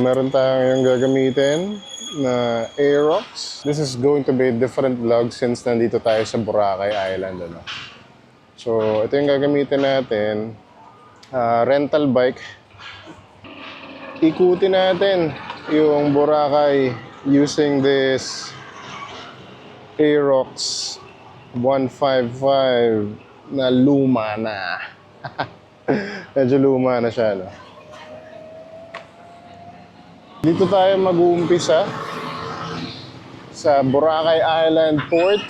meron tayong gagamitin na Aerox. This is going to be a different vlog since nandito tayo sa Boracay Island. Ano? So, ito yung gagamitin natin. Rental bike. Ikutin natin yung Boracay using this Aerox 155 na luma na. Medyo luma na siya, no? Dito tayo mag-uumpisa sa Boracay Island Port.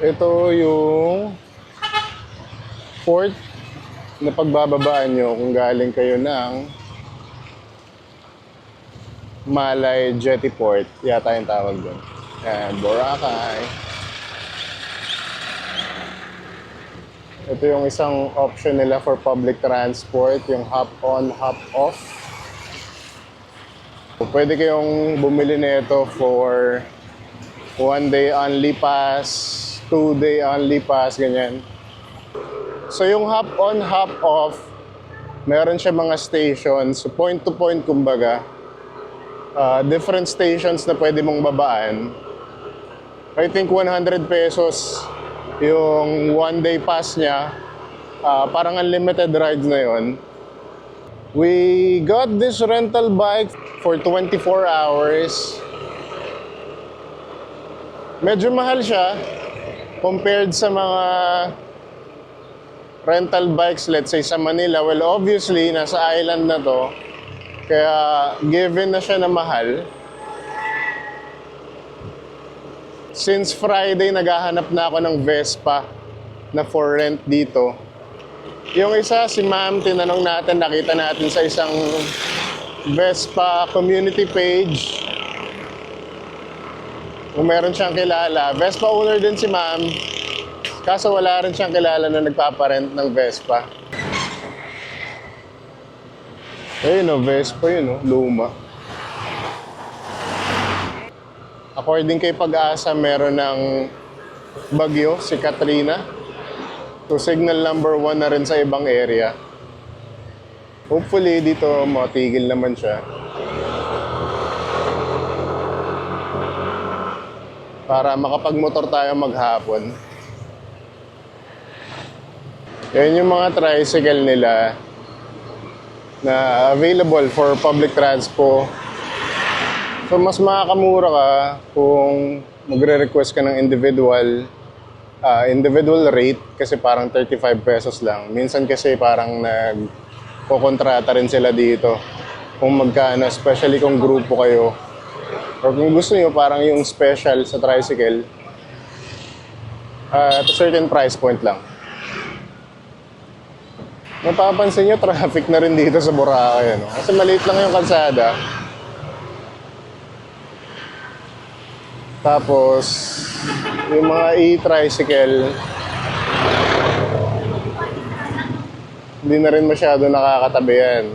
Ito yung port na pagbababaan nyo kung galing kayo ng Malay Jetty Port. Yata yung tawag doon. Ayan, Boracay. Ito yung isang option nila for public transport, yung hop-on, hop-off. Pwede kayong bumili nito for 1 day only pass, 2 day only pass, ganyan. So yung hop-on, hop-off, meron siya mga stations, point to point kumbaga. Different stations na pwede mong babaan. I think 100 pesos yung 1 day pass niya. Parang unlimited rides na yon. We got this rental bike for 24 hours. Medyo mahal siya compared sa mga rental bikes, let's say sa Manila. Well, obviously, nasa island na to. Kaya given na siya na mahal. Since Friday, naghahanap na ako ng Vespa na for rent dito. Yung isa, si ma'am, tinanong natin, nakita natin sa isang Vespa community page. Kung meron siyang kilala. Vespa owner din si ma'am. Kaso wala rin siyang kilala na nagpaparent ng Vespa. Ayun o, Vespa yun o, luma. According kay Pag-asa, meron ng bagyo, si Katrina. So, signal number 1 na rin sa ibang area. Hopefully, dito matigil naman siya. Para makapagmotor tayo maghapon. Yan yung mga tricycle nila na available for public transport. So, mas makakamura ka kung magre-request ka ng individual rate kasi parang 35 pesos lang. Minsan kasi parang nagkokontrata rin sila dito kung magkano, especially kung grupo kayo. Or kung gusto nyo, parang yung special sa tricycle at a certain price point lang. Mapapansin nyo, traffic na rin dito sa Boracay. Ano? Kasi maliit lang yung kalsada. Tapos, yung mga e-tricycle, hindi na rin masyado nakakatabi yan.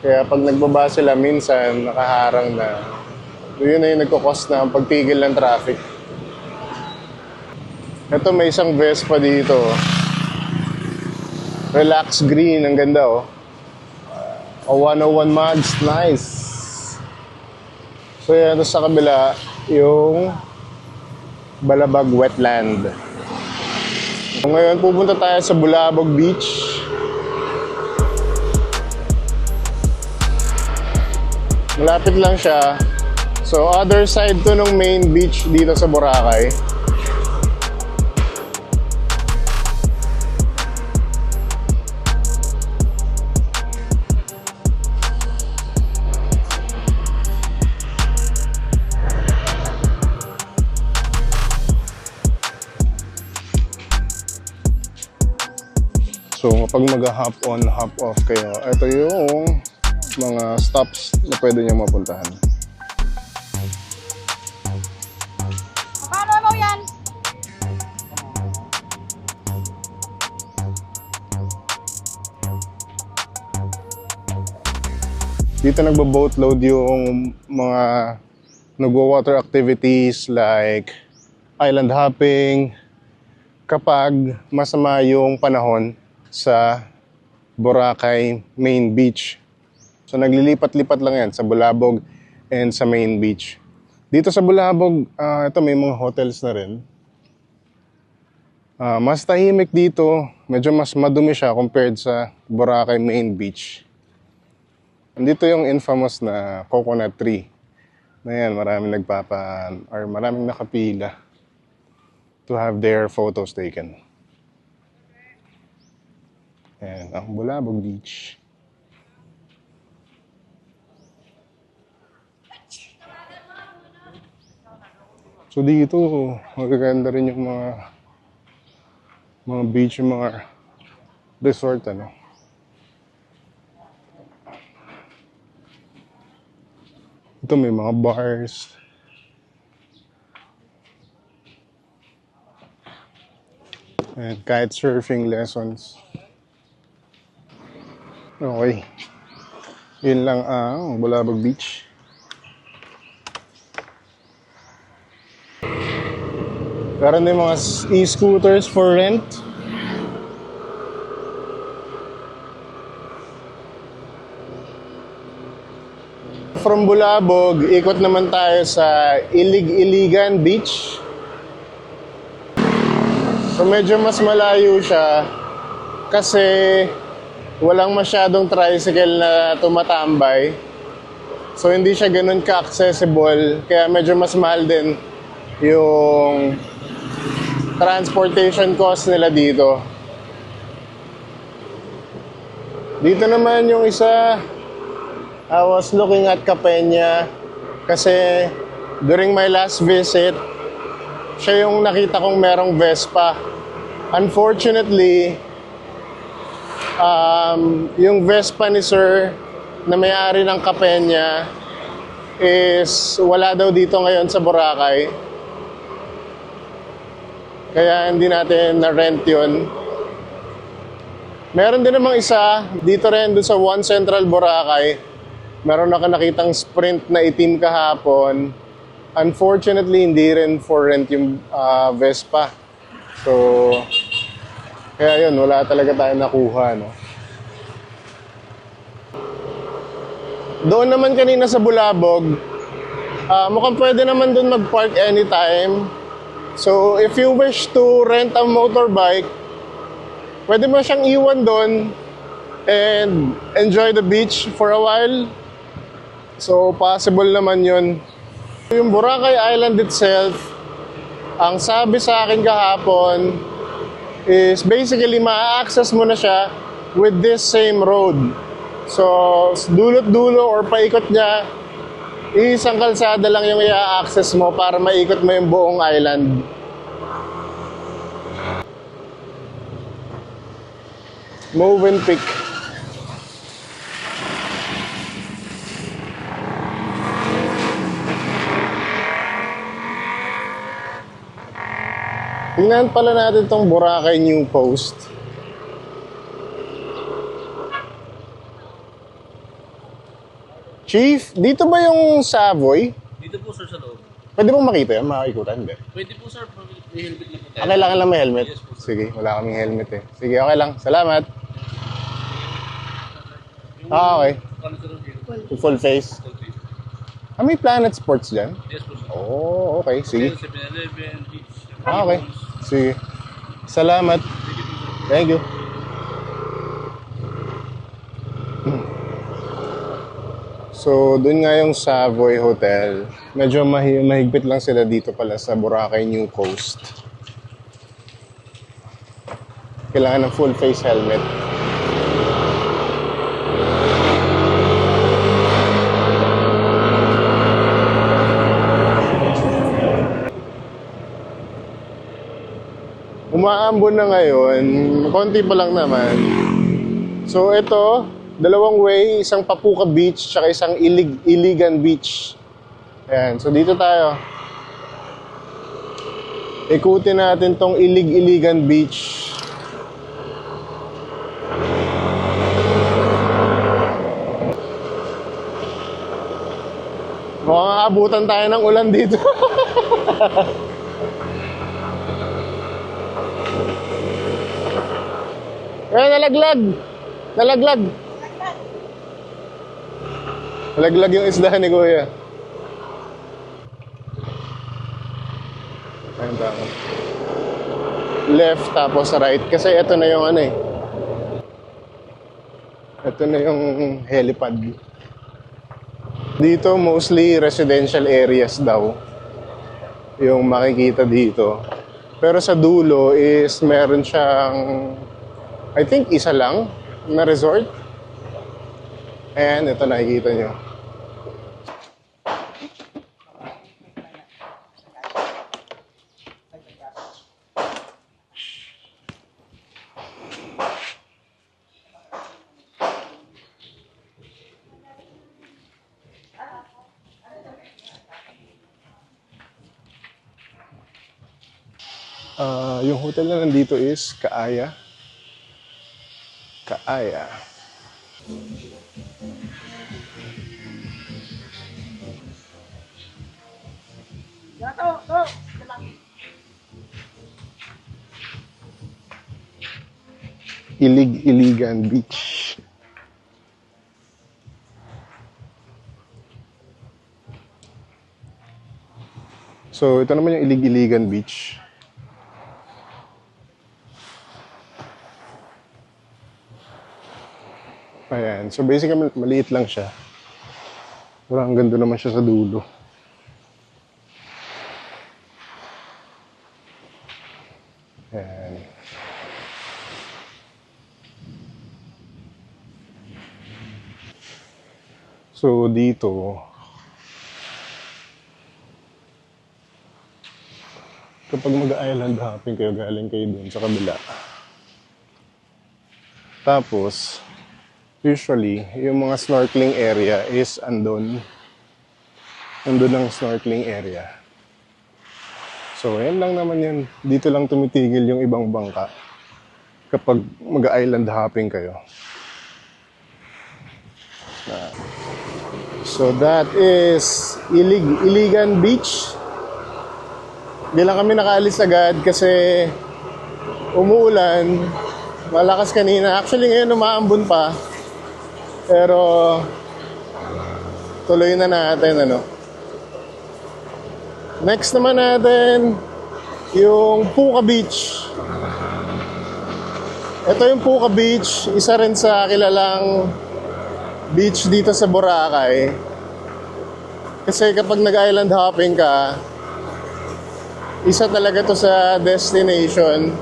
Kaya pag nagbaba sila, minsan nakaharang na. Yun na yung nagkukos na ang pagpigil ng traffic. Ito, may isang Vespa dito. Relax green, ang ganda oh. 101 mods, nice. So yan, sa kabila, yung Balabag Wetland. So, ngayon, pupunta tayo sa Bulabog Beach. Malapit lang siya. So, other side to ng main beach dito sa Boracay. So, kapag mag-hop on, hop off kayo, ito yung mga stops na pwede nyo mapuntahan. Paano mo yan? Dito nagbo-boat load yung mga nagwo-water activities like island hopping, kapag masama yung panahon sa Boracay Main Beach. So naglilipat-lipat lang yan sa Bulabog and sa Main Beach. Dito sa Bulabog, ito may mga hotels na rin. Mas tahimik dito, medyo mas madumi siya compared sa Boracay Main Beach. Dito yung infamous na coconut tree. Na yan, maraming nakapila to have their photos taken. Ayan, ang Bulabog Beach. So dito, magaganda rin yung mga beach, yung mga resort, ano. Ito may mga bars. And kite surfing lessons. Okay. Yun lang ang Bulabog Beach. Meron din mga e-scooters for rent. From Bulabog, ikot naman tayo sa Ilig-Iligan Beach. So medyo mas malayo siya kasi walang masyadong tricycle na tumatambay. So hindi siya ganun ka-accessible, kaya medyo mas mahal din yung transportation cost nila dito. Dito naman yung isa, I was looking at Capena kasi during my last visit, siya yung nakita kong merong Vespa. Unfortunately, yung Vespa ni Sir na may-ari ng Capena is wala daw dito ngayon sa Boracay. Kaya hindi natin na-rent yun. Meron din namang isa, dito rin doon sa One Central Boracay. Meron ako nakitang Sprint na itim kahapon. Unfortunately, hindi rin for rent yung Vespa. So, kaya yun, wala talaga tayo nakuha, no? Doon naman kanina sa Bulabog, mukhang pwede naman doon mag-park anytime. So, if you wish to rent a motorbike, pwede mo siyang iwan doon and enjoy the beach for a while. So, possible naman yun. Yung Boracay Island itself, ang sabi sa akin kahapon is basically ma-access mo na siya with this same road. So, dulot-dulo or paikot niya, isang kalsada lang yung i-access mo para maikot mo yung buong island. Movenpick. Tingnan pala natin tong Boracay New Post. Chief, dito ba yung Savoy? Dito po sir sa loob. Pwede bang makita yan? Makikutan, hindi? Pwede po sir, may helmet lang po tayo. Kailangan lang may helmet? Yes po, sir. Sige, wala kaming helmet eh. Sige, okay lang. Salamat. Okay. Ano sir ang helmet? Full face. May Planet Sports dyan? Yes po sir. Oh, okay. Sige. 7-Eleven, Beach. Okay. Sige. Salamat. Thank you. So, dun nga yung Savoy Hotel. Medyo mahigpit lang sila dito pala sa Boracay New Coast. Kailangan ng full face helmet. Umaambon na ngayon, konti pa lang naman. So ito, dalawang way, isang Papuka Beach, tsaka isang Iligan Beach. Ayan, so dito tayo. Ikutin natin tong Iligan Beach. Mukhang aabutan tayo ng ulan dito. nalaglag! Nalaglag! Nalaglag yung isda ni Kuya. Ayun tama. Left tapos right. Kasi ito na yung ano eh. Ito na yung helipad. Dito mostly residential areas daw yung makikita dito. Pero sa dulo is meron siyang I think isa lang na resort. And ito nakikita nyo. Yung hotel na nandito is Kaaya. Kaaya. Ilig-Iligan Beach. So, ito naman yung Ilig-Iligan Beach. Ayan. So, basically, maliit lang siya. Pero hanggang doon naman siya sa dulo. Ayan. So, dito, kapag mag-island hopping kayo, galing kayo dun sa kabila. Tapos, usually, yung mga snorkeling area is andun. Andun ang snorkeling area. So, yan lang naman yun. Dito lang tumitigil yung ibang bangka kapag mag-island hopping kayo. So, that is Iligan Beach. Hindi lang kami nakaalis agad kasi umuulan. Malakas kanina. Actually, ngayon umaambon pa. Pero, tuloy na natin, ano. Next naman natin, yung Puka Beach. Ito yung Puka Beach. Isa rin sa kilalang beach dito sa Boracay. Kasi kapag nag-island hopping ka, isa talaga to sa destination.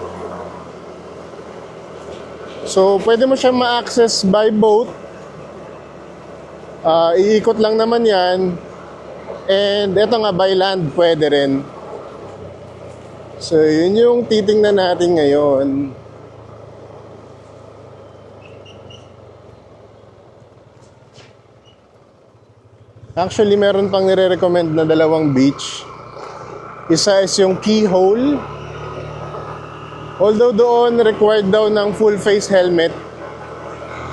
So, pwede mo siya ma-access by boat. Iikot lang naman yan. And eto nga, by land, pwede rin. So, yun yung titingnan natin ngayon. Actually, meron pang nire-recommend na dalawang beach. Isa is yung Keyhole. Although doon, required daw ng full face helmet.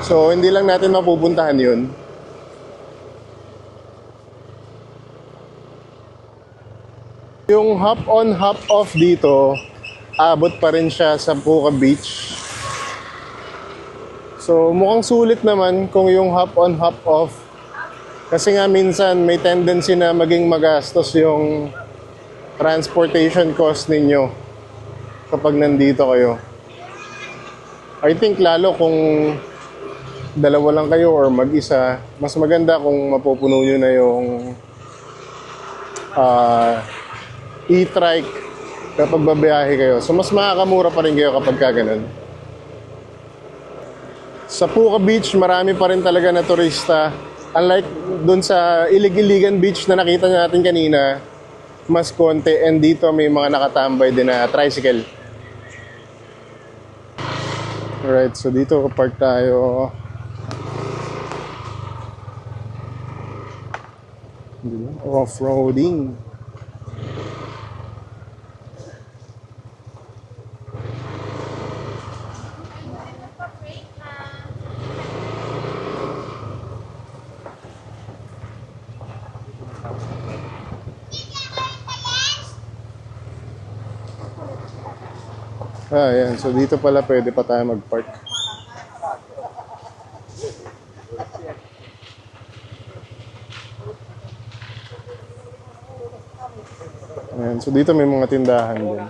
So, hindi lang natin mapupuntahan yun. Yung hop on, hop off dito, abot pa rin siya sa Puka Beach. So, mukhang sulit naman kung yung hop on, hop off. Kasi nga minsan may tendency na maging magastos yung transportation cost ninyo kapag nandito kayo. I think lalo kung dalawa lang kayo or mag-isa, mas maganda kung mapupuno nyo na yung e-trike kapag babiyahe kayo. So, mas makakamura pa rin kayo kapag kaganon. Sa Puka Beach, marami pa rin talaga na turista. Unlike dun sa Ilig-Iligan Beach na nakita natin kanina, mas konti. And dito may mga nakatambay din na tricycle. Alright, so dito park tayo. Off-roading. Ayan. So, dito pala pwede pa tayo mag-park. Ayan. So dito may mga tindahan din.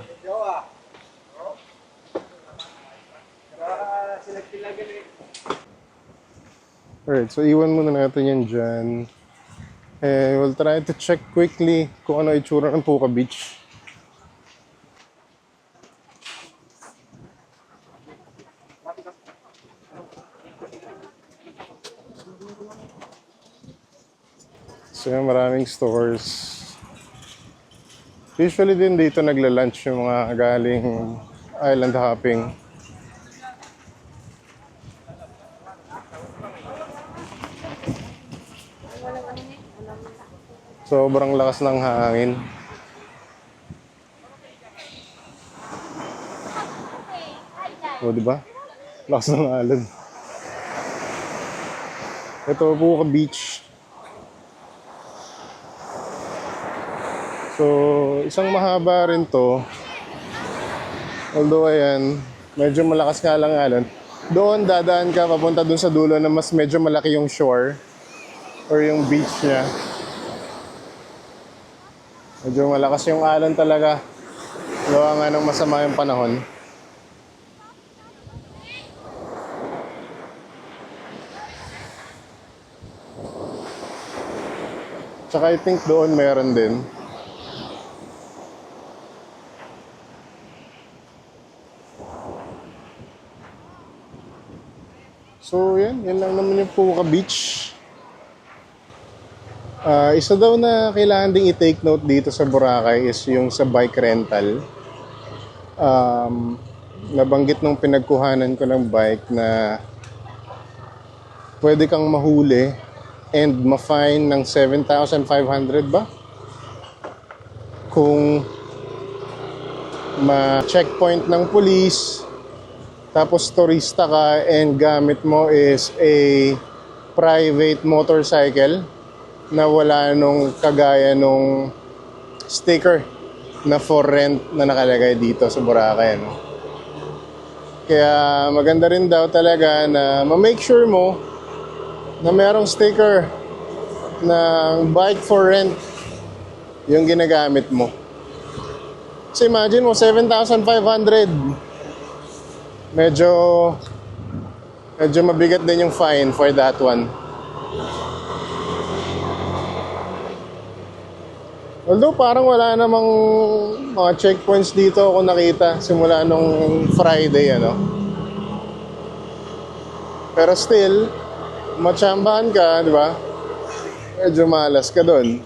Alright, so iwan muna natin yan dyan. And we'll try to check quickly kung ano itsura ng Puka Beach. So yan, maraming stores. Usually din dito nagla-lunch yung mga galing island hopping. Sobrang lakas ng hangin. O, di ba? Lakas ng alon. Ito po ka beach. So, isang mahaba rin to. Although, ayan, medyo malakas nga lang alon. Doon, dadaan ka papunta dun sa dulo na mas medyo malaki yung shore or yung beach niya. Medyo malakas yung alon talaga. Gawa nga ng masama yung panahon. Tsaka I think doon meron din. So yan lang naman yung Puka Beach. Isa daw na kailangan ding i-take note dito sa Boracay is yung sa bike rental. Nabanggit nung pinagkuhanan ko ng bike na pwede kang mahuli and ma-fine ng 7,500 ba? Kung ma-checkpoint ng police, tapos turista ka and gamit mo is a private motorcycle na wala nung kagaya nung sticker na for rent na nakalagay dito sa Boracay, no? Kaya maganda rin daw talaga na ma-make sure mo na merong sticker ng bike for rent yung ginagamit mo. So imagine mo, 7,500. Medyo mabigat din yung fine for that one. Although parang wala namang mga checkpoints dito ako nakita simula nung Friday, ano. Pero still, matsambahan ka, di ba? Medyo malas ka doon.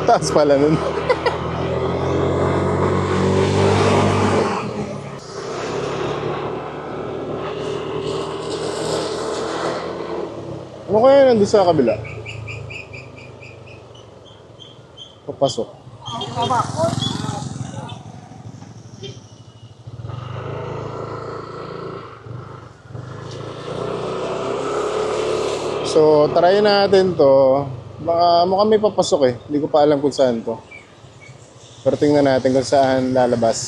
Taas pala nun. Ano kaya nandun sa kabila? Papasok. So, try natin to. Baka mukhang may papasok eh. Hindi ko pa alam kung saan to. Pero tingnan natin kung saan lalabas.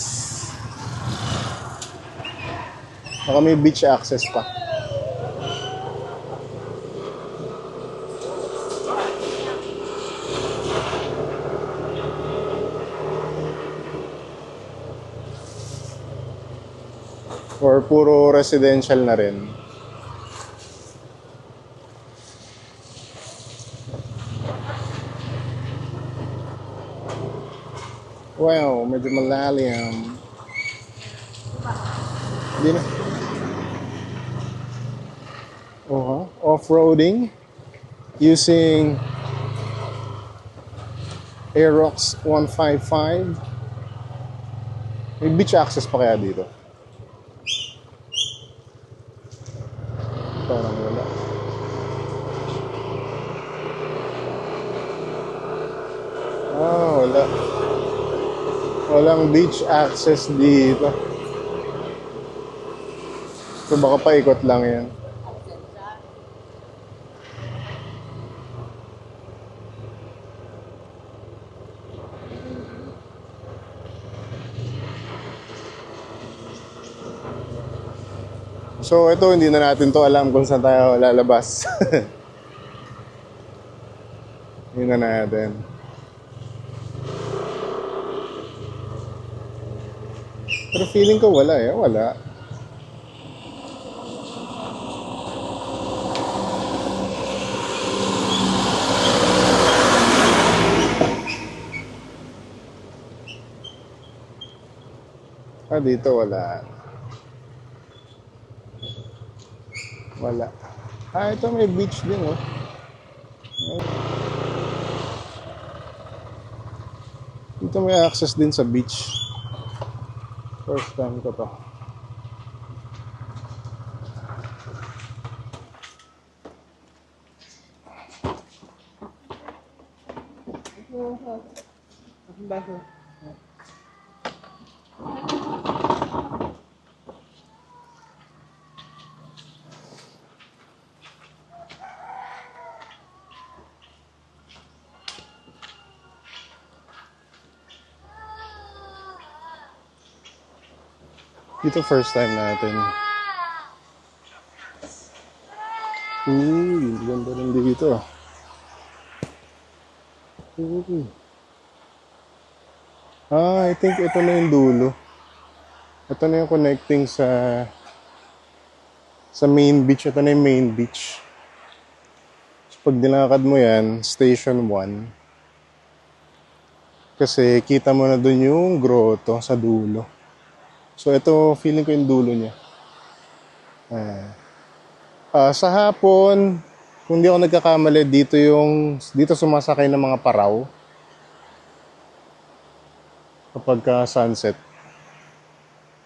Baka may beach access pa. Or puro residential na rin. Wow, medyo malalim. Hindi na. Off-roading using Aerox 155. May beach access pa kaya dito? Parang wala. Wala. Walang beach access dito. So baka paikot lang yan. So ito, hindi na natin to alam kung saan tayo lalabas. Hindi na natin. Pero feeling ko wala eh. Wala. Dito wala. Wala. Ito may beach din, oh. Dito may access din sa beach. First time ko to. Dito first time natin. Uy, ganda rin dito. Uy. I think ito na yung dulo. Ito na yung connecting sa main beach. Ito na yung main beach. So, pag dinakad mo yan, station 1. Kasi kita mo na dun yung grotto sa dulo. So ito, feeling ko yung dulo niya. Sa hapon, kung di ako nagkakamali, dito sumasakay ng mga paraw. Kapag sunset.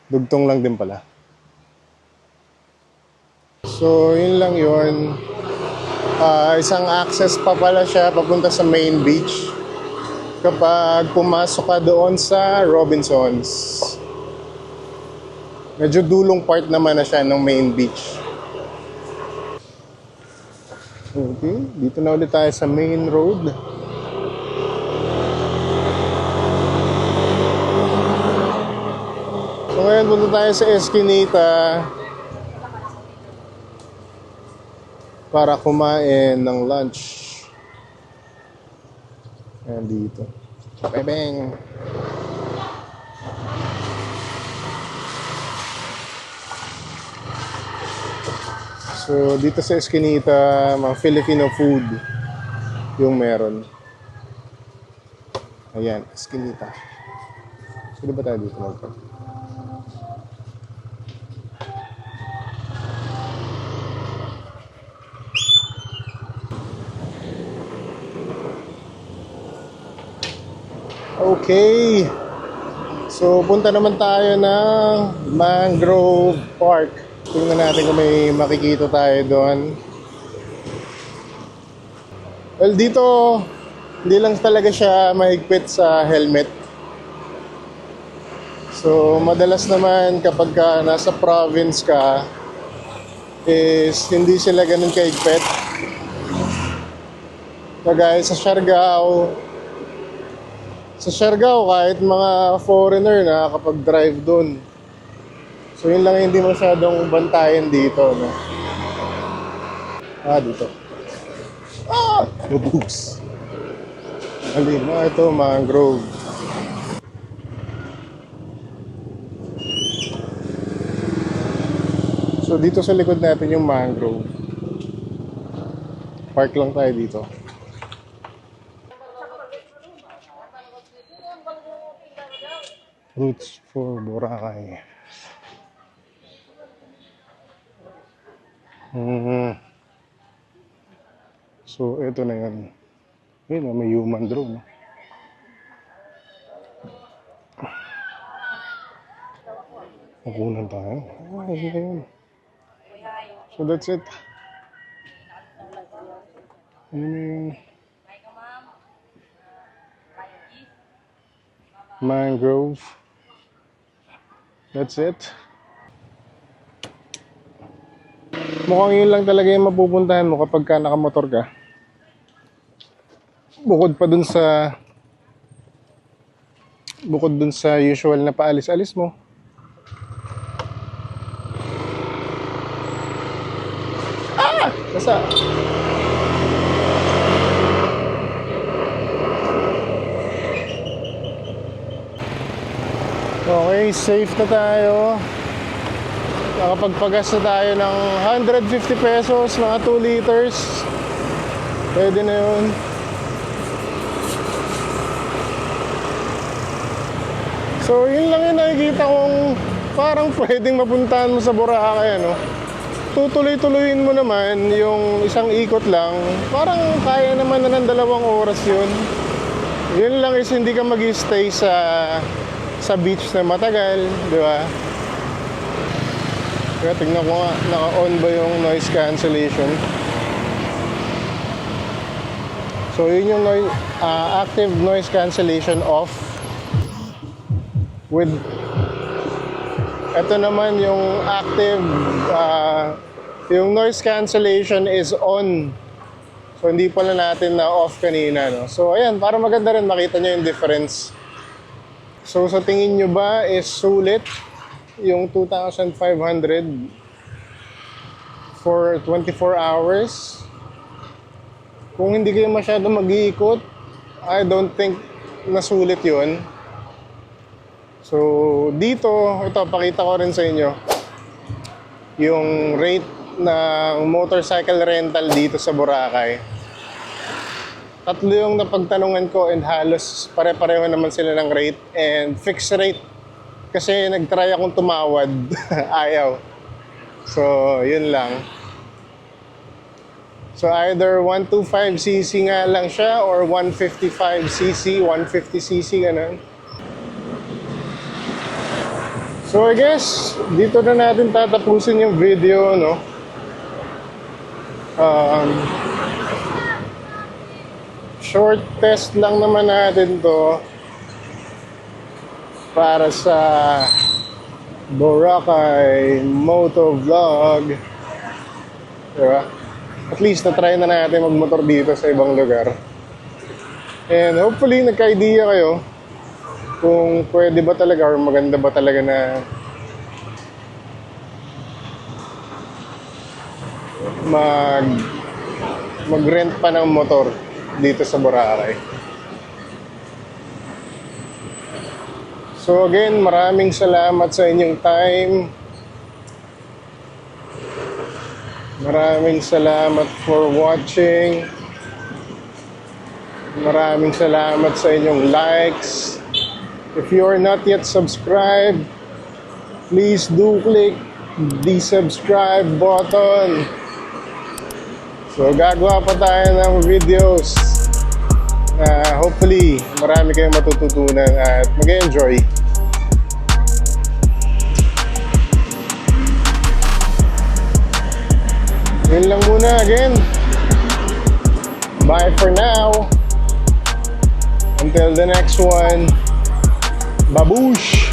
Dugtong lang din pala. So, yun lang yun. Isang access pa pala siya papunta sa main beach. Kapag pumasok ka doon sa Robinsons. Medyo dulong part naman na siya ng main beach. Okay, dito na ulit tayo sa main road. So ngayon punta tayo sa Eskinita para kumain ng lunch. Ayan dito. Bang! So, dito sa Eskinita, mga Filipino food yung meron. Ayan, Eskinita. So, di ba tayo dito magpag? Okay. So, punta naman tayo ng Mangrove Park. Tingnan natin kung may makikita tayo doon. Well, dito, hindi lang talaga siya mahigpit sa helmet. So, madalas naman kapag nasa province ka, is hindi sila ganun kahigpit. Kagaya sa Siargao, kahit mga foreigner na kapag drive doon. So yun lang hindi masyadong bantayan dito, no? Dito. Oops. Alin, ito, mangrove. So dito sa likod natin yung mangrove. Park lang tayo dito. Roots for Boracay. So, ito na yun. Ayun, may human drone. Makunan tayo. Ayun na yun. So, that's it. Ano na yung mangrove. That's it. Mukhang yun lang talaga yung mapupuntahan mo kapag ka nakamotor ka. Bukod dun sa usual na paalis-alis mo. Basta. Okay, safe na tayo. Nakapagpagas na tayo ng 150 pesos, mga 2 liters. Pwede na yun. So, yun lang yung nakikita kong parang pwedeng mapuntahan mo sa Boracay, ano? Tutuloy-tuloyin mo naman yung isang ikot lang. Parang kaya naman na ng 2 oras yun. Yun lang is hindi ka mag-stay sa beach na matagal, di ba? Kaya tignan ko nga, naka-on ba yung noise cancellation. So yun yung active noise cancellation off. With ito naman yung active, yung noise cancellation is on. So hindi pala natin na off kanina, no? So ayan, para maganda rin makita nyo yung difference. So sa tingin nyo ba is sulit yung 2,500 for 24 hours? Kung hindi kayo masyado mag-iikot, I don't think nasulit yun. So dito, ito pakita ko rin sa inyo yung rate ng motorcycle rental dito sa Boracay. 3 yung napagtanungan ko and halos pare-pareho naman sila ng rate and fixed rate. Kasi nag-try akong tumawad, ayaw. So, yun lang. So, either 125cc nga lang siya or 155cc, 150cc, ganun. So, I guess, dito na natin tatapusin yung video, no? Short test lang naman natin to para sa Boracay Motovlog. Diba? At least na-try na natin magmotor dito sa ibang lugar. And hopefully nagka-idea kayo kung pwede ba talaga or maganda ba talaga na mag-rent pa ng motor dito sa Boracay. So again, maraming salamat sa inyong time. Maraming salamat for watching. Maraming salamat sa inyong likes. If you are not yet subscribed, please do click the subscribe button. So gagawa pa tayo ng videos na hopefully marami kayong matututunan at mag-enjoy. Yun lang muna again. Bye for now. Until the next one. Babush!